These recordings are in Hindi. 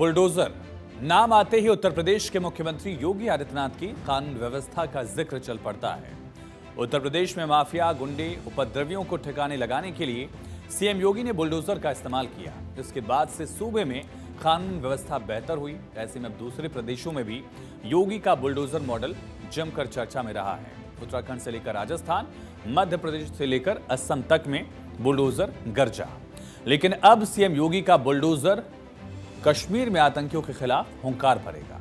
बुलडोजर नाम आते ही उत्तर प्रदेश के मुख्यमंत्री योगी आदित्यनाथ की कानून व्यवस्था का जिक्र चल पड़ता है। उत्तर प्रदेश में माफिया, गुंडे, उपद्रवियों को ठिकाने लगाने के लिए सीएम योगी ने बुलडोजर का इस्तेमाल किया। इसके बाद से सूबे में कानून व्यवस्था बेहतर हुई। ऐसे में अब दूसरे प्रदेशों में भी योगी का बुलडोजर मॉडल जमकर चर्चा में रहा है। उत्तराखंड से लेकर राजस्थान, मध्य प्रदेश से लेकर असम तक में बुलडोजर गरजा। लेकिन अब सीएम योगी का बुलडोजर कश्मीर में आतंकियों के खिलाफ हुंकार भरेगा।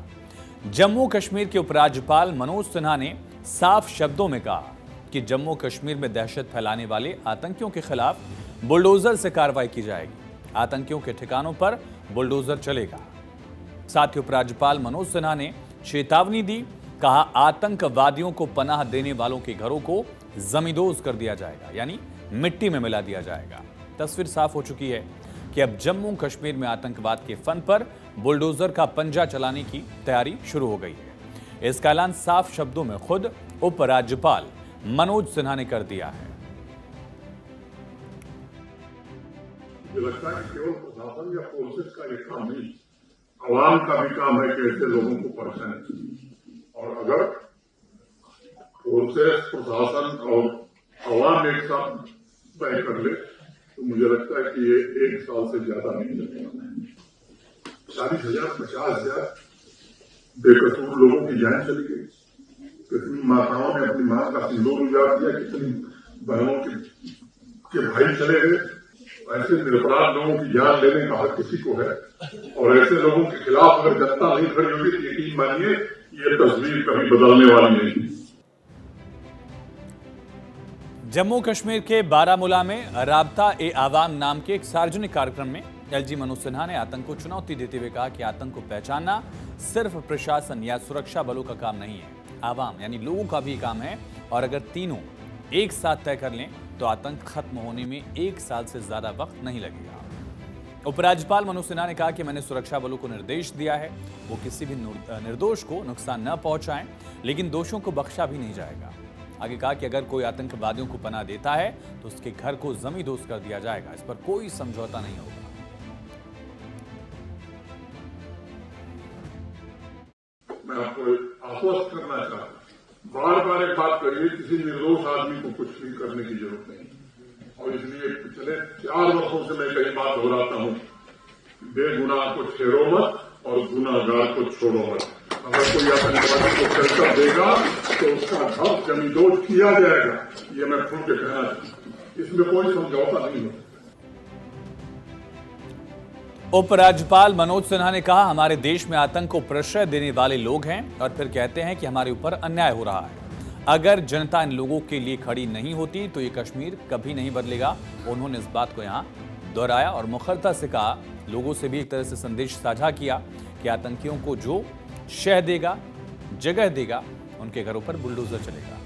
जम्मू कश्मीर के उपराज्यपाल मनोज सिन्हा ने साफ शब्दों में कहा कि जम्मू कश्मीर में दहशत फैलाने वाले आतंकियों के खिलाफ बुलडोजर से कार्रवाई की जाएगी। आतंकियों के ठिकानों पर बुलडोजर चलेगा। साथ ही उपराज्यपाल मनोज सिन्हा ने चेतावनी दी, कहा आतंकवादियों को पनाह देने वालों के घरों को जमींदोज कर दिया जाएगा, यानी मिट्टी में मिला दिया जाएगा। तस्वीर साफ हो चुकी है कि अब जम्मू कश्मीर में आतंकवाद के फन पर बुलडोजर का पंजा चलाने की तैयारी शुरू हो गई है। इसका ऐलान साफ शब्दों में खुद उपराज्यपाल मनोज सिन्हा ने कर दिया है। मुझे लगता है कि केवल प्रशासन या फोर्सेस का ये काम नहीं, आवाम का भी काम है कि ऐसे लोगों को परेशान करें। और अगर फोर्सेस, प्रशासन और आवाम एक साथ तय कर ले तो मुझे लगता है कि ये 1 साल से ज्यादा नहीं लगेगा। 40,000, 50,000 बेकसूर लोगों की जान चली गई। कितनी माताओं ने अपनी मां का सिंदूर उजाड़ दिया, कितनी बहनों के भाई चले गए। ऐसे निरपराध लोगों की जान लेने का हक किसी को है, और ऐसे लोगों के खिलाफ अगर जनता नहीं खड़ी होगी तो यकीन मानिए ये तस्वीर कभी बदलने वाली नहीं। जम्मू कश्मीर के बारामूला में राब्ता-ए-आवाम नाम के एक सार्वजनिक कार्यक्रम में एलजी मनोज सिन्हा ने आतंक को चुनौती देते हुए कहा कि आतंक को पहचानना सिर्फ प्रशासन या सुरक्षा बलों का काम नहीं है, आवाम यानी लोगों का भी काम है। और अगर तीनों एक साथ तय कर लें तो आतंक खत्म होने में 1 साल से ज्यादा वक्त नहीं लगेगा। उपराज्यपाल मनोज सिन्हा ने कहा कि मैंने सुरक्षा बलों को निर्देश दिया है वो किसी भी निर्दोष को नुकसान न पहुंचाएं, लेकिन दोषियों को बख्शा भी नहीं जाएगा। आगे कहा कि अगर कोई आतंकवादियों को पनाह देता है तो उसके घर को जमींदोज कर दिया जाएगा। इस पर कोई समझौता नहीं होगा। मैं आपको आश्वस्त करना चाहता हूं, बार बार एक बात करिए, किसी निर्दोष आदमी को कुछ भी करने की जरूरत नहीं। और इसलिए पिछले 4 वर्षों से मैं कई बात दोहराता हूं, बेगुनाह को छेड़ो मत और गुनाहगार को छोड़ो मत। अगर कोई आतंकवादी को शेल्टर देगा तो उसका घर जमींदोज किया जाएगा। ये मैं खुल के कहना चाहता हूं, इसमें कोई समझौता नहीं होता। उपराज्यपाल मनोज सिन्हा ने कहा हमारे देश में आतंक को प्रश्रय देने वाले लोग हैं और फिर कहते हैं कि हमारे ऊपर अन्याय हो रहा है। अगर जनता इन लोगों के लिए खड़ी नहीं होती तो ये कश्मीर कभी नहीं बदलेगा। उन्होंने इस बात को यहां दोहराया और मुखरता से कहा, लोगों से भी एक तरह से संदेश साझा किया कि आतंकियों को जो शह देगा, जगह देगा, उनके घरों पर बुलडोजर चलेगा।